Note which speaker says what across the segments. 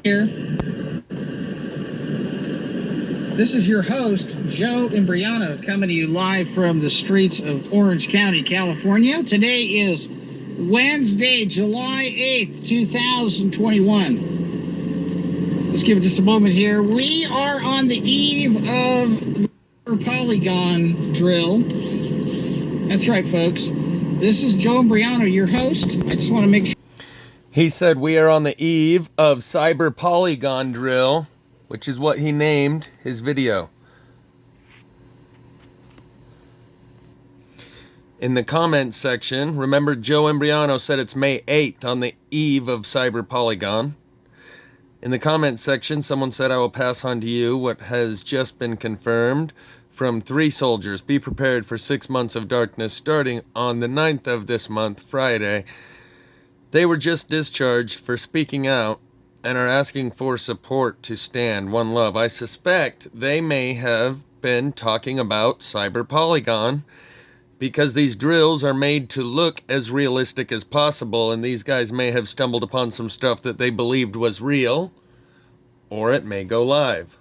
Speaker 1: Here. This is your host, Joe Imbriano, coming to you live from the streets of Orange County, California. Today is Wednesday, July 8th, 2021. Let's give it just a moment here. We are on the eve of the Polygon drill. That's right, folks. This is Joe Imbriano, your host. I just want to make sure.
Speaker 2: He said we are on the eve of cyber Polygon drill, which is what he named his video. In the comments section, remember Joe Imbriano said it's May 8th on the eve of cyber Polygon. In the comments section, someone said, I will pass on to you what has just been confirmed from 3 soldiers. Be prepared for 6 months of darkness starting on the 9th of this month, Friday. They were just discharged for speaking out and are asking for support to stand. One love. I suspect they may have been talking about cyber Polygon because these drills are made to look as realistic as possible, and these guys may have stumbled upon some stuff that they believed was real, or it may go live.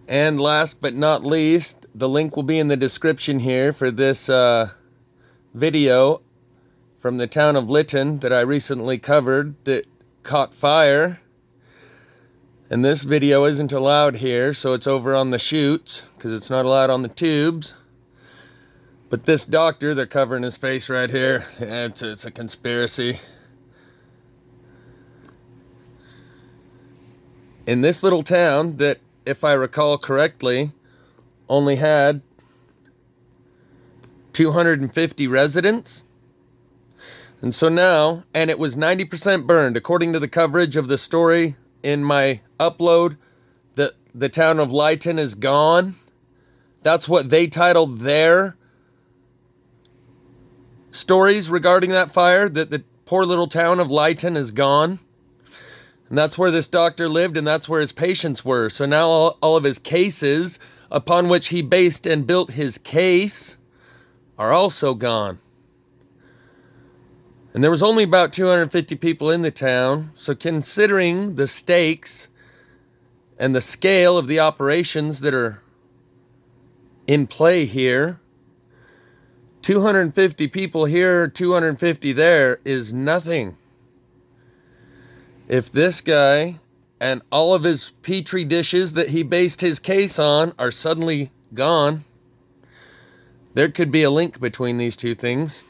Speaker 2: And last but not least, the link will be in the description here for this video from the town of Lytton that I recently covered that caught fire. And this video isn't allowed here, so it's over on the chutes because it's not allowed on the tubes. But this doctor, they're covering his face right here. It's a conspiracy. In this little town that, if I recall correctly, only had 250 residents. And so now, and it was 90% burned, according to the coverage of the story in my upload, the town of Lytton is gone. That's what they titled their stories regarding that fire, that the poor little town of Lytton is gone. And that's where this doctor lived, and that's where his patients were. So now all of his cases, upon which he based and built his case, are also gone. And there was only about 250 people in the town, so considering the stakes and the scale of the operations that are in play here, 250 people here, 250 there is nothing. If this guy and all of his petri dishes that he based his case on are suddenly gone, there could be a link between these two things.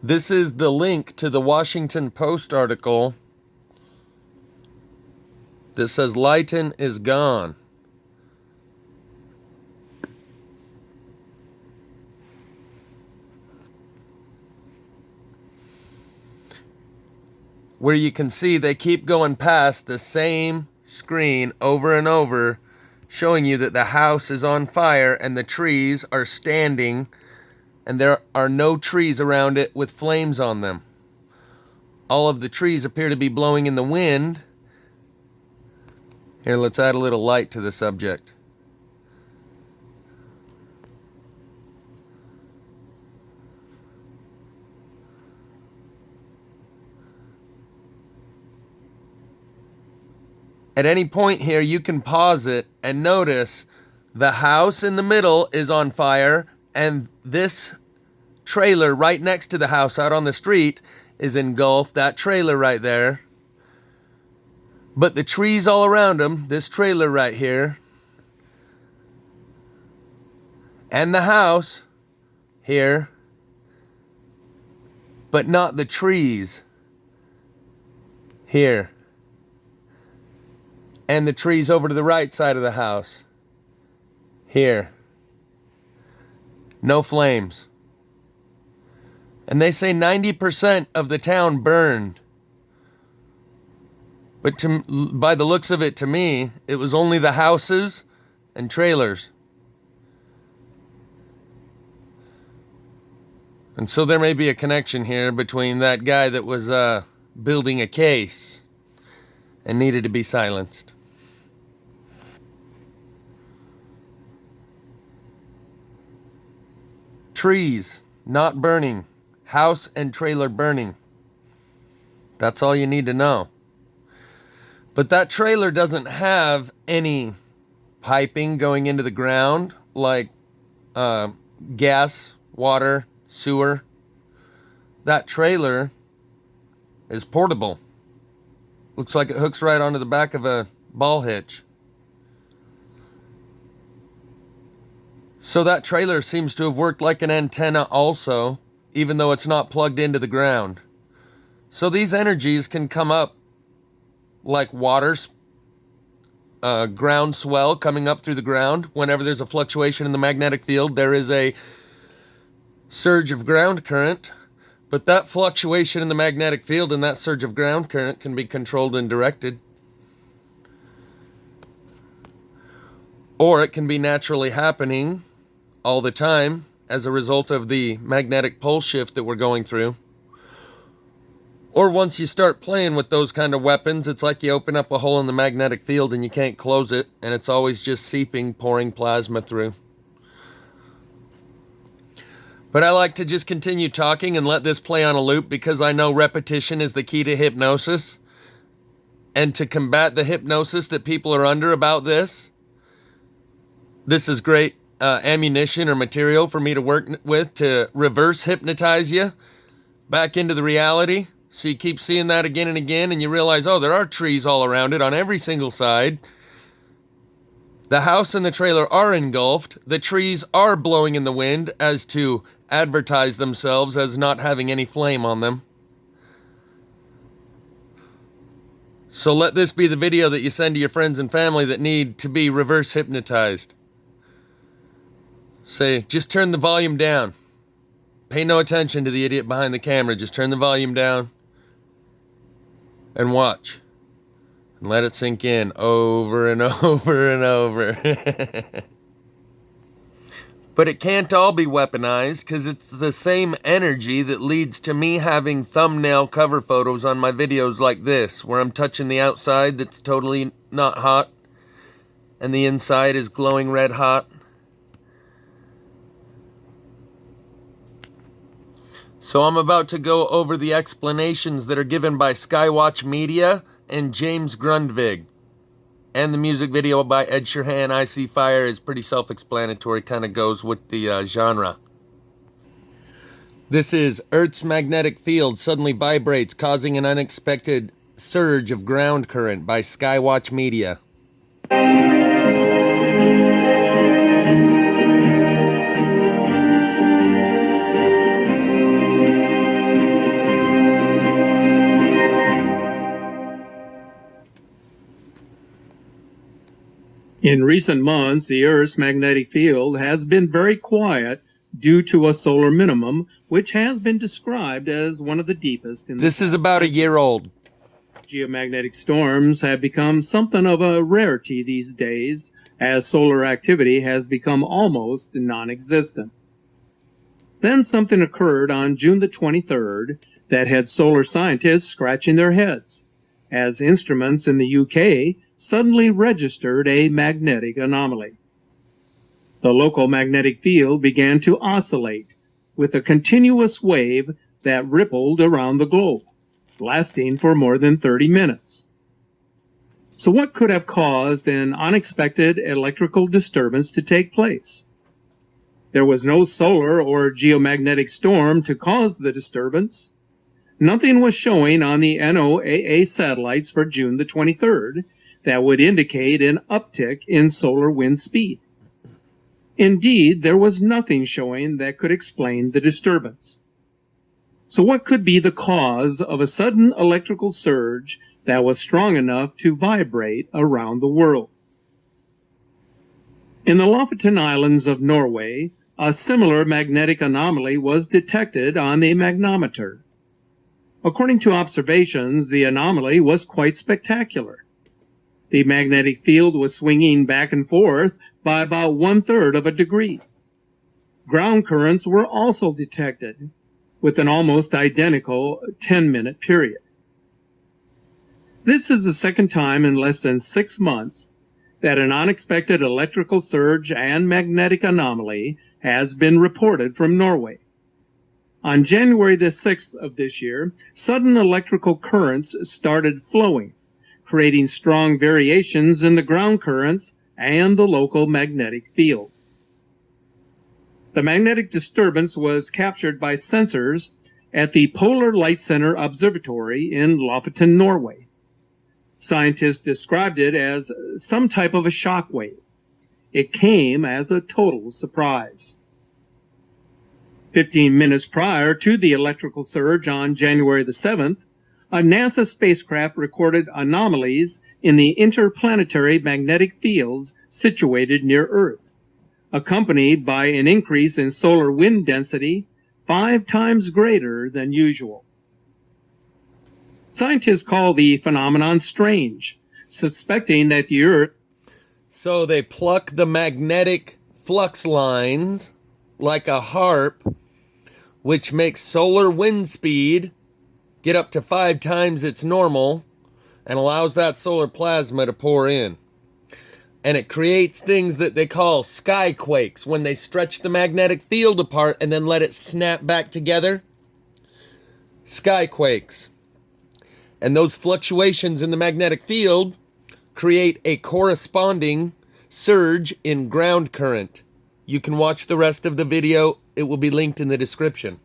Speaker 2: This is the link to the Washington Post article that says Lytton is gone. Where you can see they keep going past the same screen over and over, showing you that the house is on fire and the trees are standing, and there are no trees around it with flames on them. All of the trees appear to be blowing in the wind. Here, let's add a little light to the subject. At any point here, you can pause it and notice the house in the middle is on fire, and this trailer right next to the house out on the street is engulfed, that trailer right there. But the trees all around them, this trailer right here, and the house here, but not the trees here. And the trees over to the right side of the house here. No flames. And they say 90% of the town burned. But by the looks of it, to me, it was only the houses and trailers. And so there may be a connection here between that guy that was building a case and needed to be silenced. Trees not burning, house and trailer burning. That's all you need to know. But that trailer doesn't have any piping going into the ground like gas, water, sewer. That trailer is portable. Looks like it hooks right onto the back of a ball hitch. So that trailer seems to have worked like an antenna also, even though it's not plugged into the ground. So these energies can come up like water, ground swell coming up through the ground. Whenever there's a fluctuation in the magnetic field, there is a surge of ground current. But that fluctuation in the magnetic field and that surge of ground current can be controlled and directed. Or it can be naturally happening all the time as a result of the magnetic pole shift that we're going through. Or once you start playing with those kind of weapons, it's like you open up a hole in the magnetic field and you can't close it, and it's always just seeping, pouring plasma through. But I like to just continue talking and let this play on a loop because I know repetition is the key to hypnosis. And to combat the hypnosis that people are under about this is great ammunition or material for me to work with to reverse hypnotize you back into the reality. So you keep seeing that again and again, and you realize, oh, there are trees all around it on every single side. The house and the trailer are engulfed. The trees are blowing in the wind as to advertise themselves as not having any flame on them. So let this be the video that you send to your friends and family that need to be reverse hypnotized. Say, just turn the volume down. Pay no attention to the idiot behind the camera. Just turn the volume down and watch. And let it sink in over and over and over. But it can't all be weaponized because it's the same energy that leads to me having thumbnail cover photos on my videos like this, where I'm touching the outside that's totally not hot and the inside is glowing red hot. So I'm about to go over the explanations that are given by Skywatch Media and James Grundvig. And the music video by Ed Sheeran, I See Fire, is pretty self-explanatory, kind of goes with the genre. This is Earth's magnetic field suddenly vibrates, causing an unexpected surge of ground current by Skywatch Media.
Speaker 3: In recent months, the Earth's magnetic field has been very quiet due to a solar minimum, which has been described as one of the deepest in the
Speaker 2: This is about a year old.
Speaker 3: Geomagnetic storms have become something of a rarity these days, as solar activity has become almost non-existent. Then something occurred on June the 23rd that had solar scientists scratching their heads, as instruments in the UK suddenly registered a magnetic anomaly. The local magnetic field began to oscillate with a continuous wave that rippled around the globe, lasting for more than 30 minutes. So what could have caused an unexpected electrical disturbance to take place? There was no solar or geomagnetic storm to cause the disturbance. Nothing was showing on the NOAA satellites for June the 23rd that would indicate an uptick in solar wind speed. Indeed, there was nothing showing that could explain the disturbance. So what could be the cause of a sudden electrical surge that was strong enough to vibrate around the world? In the Lofoten Islands of Norway, a similar magnetic anomaly was detected on a magnometer. According to observations, the anomaly was quite spectacular. The magnetic field was swinging back and forth by about 1/3 of a degree. Ground currents were also detected, with an almost identical 10-minute period. This is the second time in less than 6 months that an unexpected electrical surge and magnetic anomaly has been reported from Norway. On January the 6th of this year, sudden electrical currents started flowing, creating strong variations in the ground currents and the local magnetic field. The magnetic disturbance was captured by sensors at the Polar Light Center Observatory in Lofoten, Norway. Scientists described it as some type of a shock wave. It came as a total surprise. 15 minutes prior to the electrical surge on January the 7th, a NASA spacecraft recorded anomalies in the interplanetary magnetic fields situated near Earth, accompanied by an increase in solar wind density 5 times greater than usual. Scientists call the phenomenon strange, suspecting that the Earth...
Speaker 2: So they pluck the magnetic flux lines like a harp, which makes solar wind speed get up to 5 times its normal and allows that solar plasma to pour in. And it creates things that they call skyquakes when they stretch the magnetic field apart and then let it snap back together. Skyquakes. And those fluctuations in the magnetic field create a corresponding surge in ground current. You can watch the rest of the video. It will be linked in the description.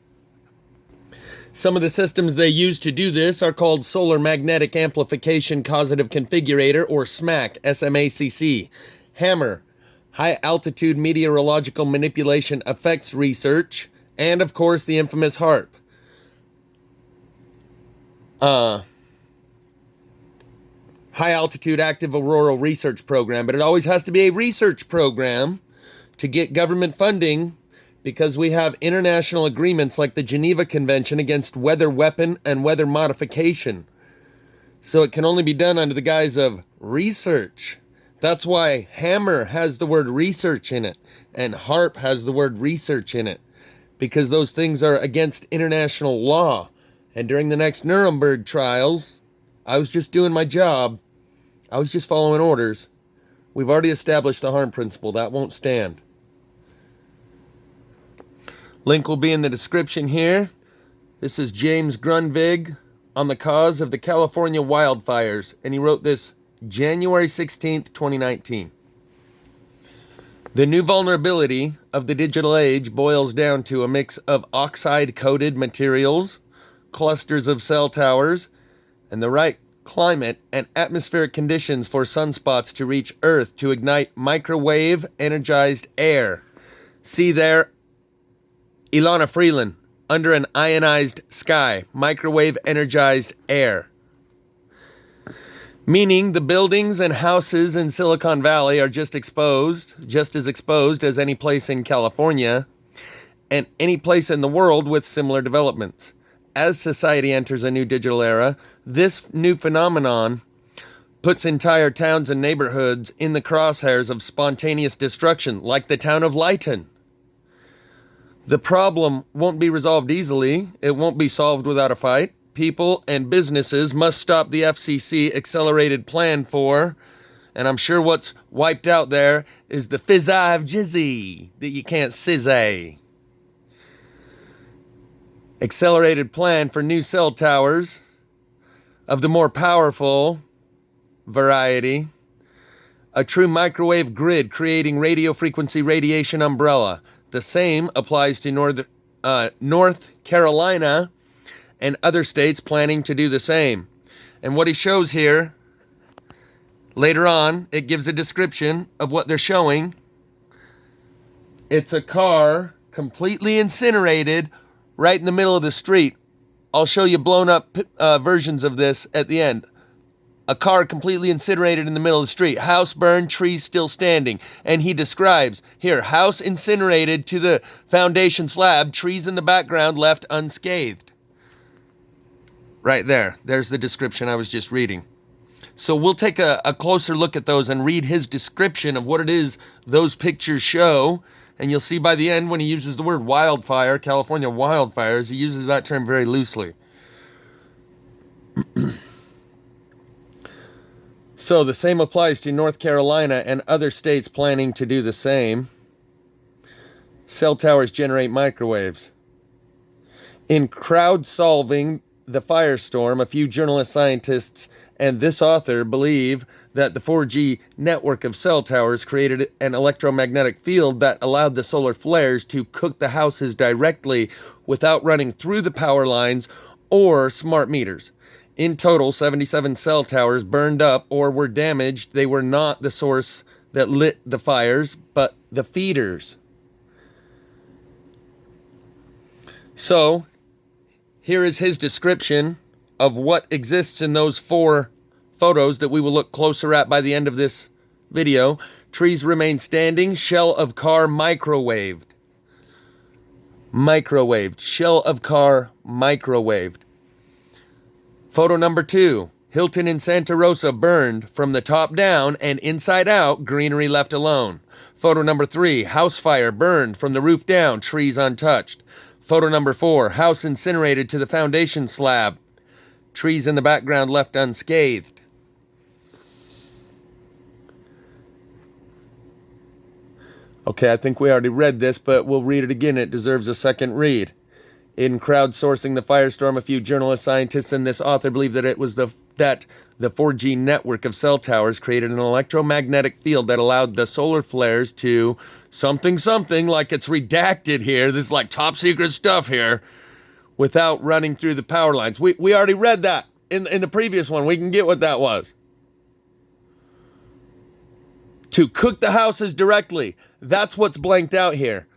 Speaker 2: Some of the systems they use to do this are called Solar Magnetic Amplification Causative Configurator, or SMAC, S-M-A-C-C, Hammer, High Altitude Meteorological Manipulation Effects Research, and of course the infamous HARP. High Altitude Active Auroral Research Program, but it always has to be a research program to get government funding, because we have international agreements like the Geneva Convention against weather weapon and weather modification. So it can only be done under the guise of research. That's why Hammer has the word research in it, and HARP has the word research in it, because those things are against international law. And during the next Nuremberg trials, I was just doing my job. I was just following orders. We've already established the harm principle. That won't stand. Link will be in the description here. This is James Grundvig on the cause of the California wildfires, and he wrote this January 16th, 2019. The new vulnerability of the digital age boils down to a mix of oxide-coated materials, clusters of cell towers, and the right climate and atmospheric conditions for sunspots to reach Earth to ignite microwave-energized air. See there, Ilana Freeland, under an ionized sky, microwave-energized air. Meaning the buildings and houses in Silicon Valley are just as exposed as any place in California and any place in the world with similar developments. As society enters a new digital era, this new phenomenon puts entire towns and neighborhoods in the crosshairs of spontaneous destruction, like the town of Lytton. The problem won't be resolved easily. It won't be solved without a fight. People and businesses must stop the FCC accelerated plan for, and I'm sure what's wiped out there is the fizz-eye jizzy that you can't sizz. Accelerated plan for new cell towers of the more powerful variety. A true microwave grid creating radio frequency radiation umbrella. The same applies to North Carolina and other states planning to do the same. And what he shows here, later on, it gives a description of what they're showing. It's a car completely incinerated right in the middle of the street. I'll show you blown up versions of this at the end. A car completely incinerated in the middle of the street. House burned, trees still standing. And he describes, here, house incinerated to the foundation slab, trees in the background left unscathed. Right there. There's the description I was just reading. So we'll take a closer look at those and read his description of what it is those pictures show. And you'll see by the end when he uses the word wildfire, California wildfires, he uses that term very loosely. So the same applies to North Carolina and other states planning to do the same. Cell towers generate microwaves. In crowd-solving the firestorm, a few journalist scientists and this author believe that the 4G network of cell towers created an electromagnetic field that allowed the solar flares to cook the houses directly without running through the power lines or smart meters. In total, 77 cell towers burned up or were damaged. They were not the source that lit the fires, but the feeders. So, here is his description of what exists in those 4 photos that we will look closer at by the end of this video. Trees remain standing, shell of car microwaved. Microwaved, shell of car microwaved. Photo number 2, Hilton in Santa Rosa burned from the top down and inside out, greenery left alone. Photo number 3, house fire burned from the roof down, trees untouched. Photo number 4, house incinerated to the foundation slab, trees in the background left unscathed. Okay, I think we already read this, but we'll read it again. It deserves a second read. In crowdsourcing the firestorm, a few journalists, scientists, and this author believe that it was the 4G network of cell towers created an electromagnetic field that allowed the solar flares to something, like it's redacted here. This is like top secret stuff here, without running through the power lines. We already read that in the previous one. We can get what that was. To cook the houses directly. That's what's blanked out here.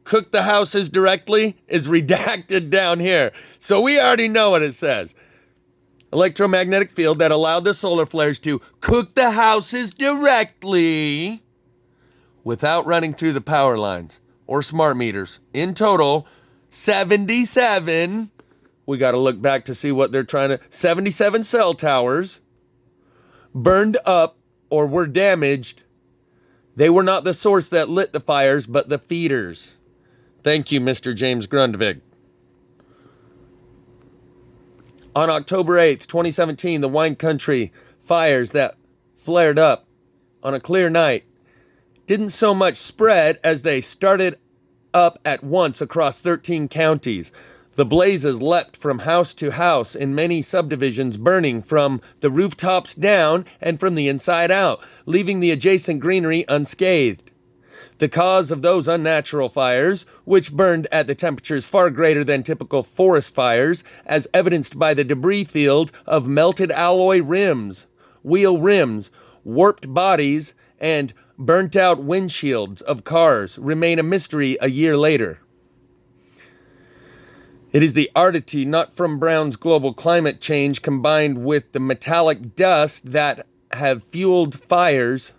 Speaker 2: Cook the houses directly is redacted down here. So we already know what it says. Electromagnetic field that allowed the solar flares to cook the houses directly without running through the power lines or smart meters. In total, 77. We got to look back to see what they're trying to... 77 cell towers burned up or were damaged. They were not the source that lit the fires, but the feeders. Thank you, Mr. James Grundvig. On October 8th, 2017, the wine country fires that flared up on a clear night didn't so much spread as they started up at once across 13 counties. The blazes leapt from house to house in many subdivisions, burning from the rooftops down and from the inside out, leaving the adjacent greenery unscathed. The cause of those unnatural fires, which burned at the temperatures far greater than typical forest fires, as evidenced by the debris field of melted alloy rims, wheel rims, warped bodies, and burnt-out windshields of cars, remain a mystery a year later. It is the aridity not from Brown's global climate change combined with the metallic dust that have fueled fires,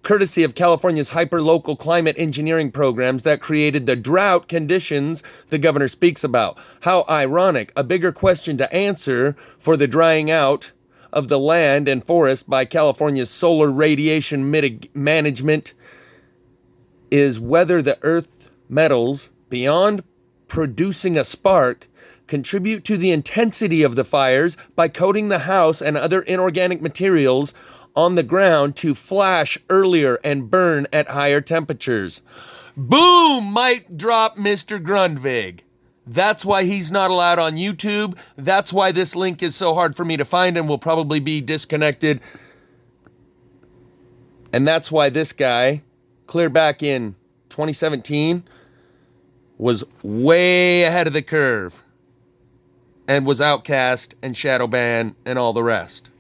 Speaker 2: courtesy of California's hyper-local climate engineering programs that created the drought conditions the governor speaks about. How ironic. A bigger question to answer for the drying out of the land and forest by California's solar radiation management is whether the earth metals, beyond producing a spark, contribute to the intensity of the fires by coating the house and other inorganic materials on the ground to flash earlier and burn at higher temperatures. Boom! Mic drop Mr. Grundvig. That's why he's not allowed on YouTube. That's why this link is so hard for me to find and will probably be disconnected. And that's why this guy, clear back in 2017, was way ahead of the curve and was outcast and shadow banned and all the rest.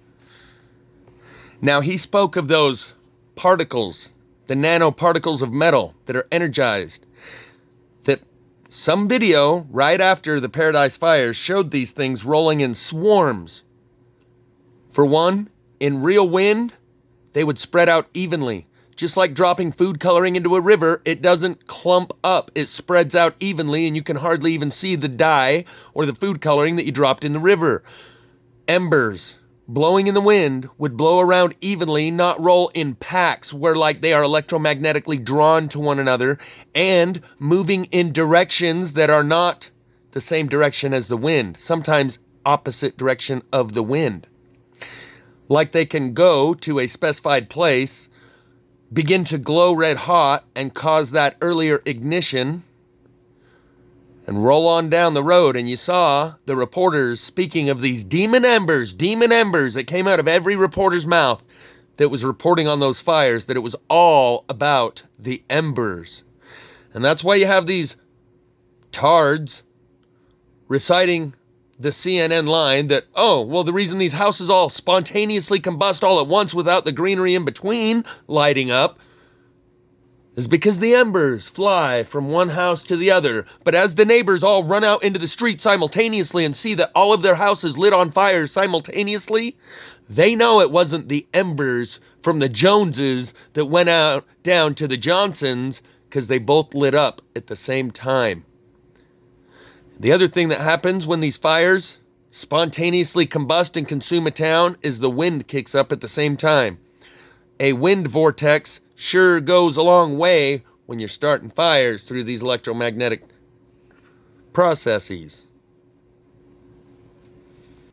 Speaker 2: Now, he spoke of those particles, the nanoparticles of metal that are energized, that some video right after the Paradise Fires showed these things rolling in swarms. For one, in real wind, they would spread out evenly. Just like dropping food coloring into a river, it doesn't clump up. It spreads out evenly, and you can hardly even see the dye or the food coloring that you dropped in the river. Embers blowing in the wind would blow around evenly, not roll in packs where like they are electromagnetically drawn to one another and moving in directions that are not the same direction as the wind, sometimes opposite direction of the wind. Like they can go to a specified place, begin to glow red hot and cause that earlier ignition, and roll on down the road, and you saw the reporters speaking of these demon embers that came out of every reporter's mouth that was reporting on those fires, that it was all about the embers. And that's why you have these tards reciting the CNN line that, oh, well, the reason these houses all spontaneously combust all at once without the greenery in between lighting up is because the embers fly from one house to the other. But as the neighbors all run out into the street simultaneously and see that all of their houses lit on fire simultaneously, they know it wasn't the embers from the Joneses that went out down to the Johnsons, because they both lit up at the same time. The other thing that happens when these fires spontaneously combust and consume a town is the wind kicks up at the same time. A wind vortex sure goes a long way when you're starting fires through these electromagnetic processes.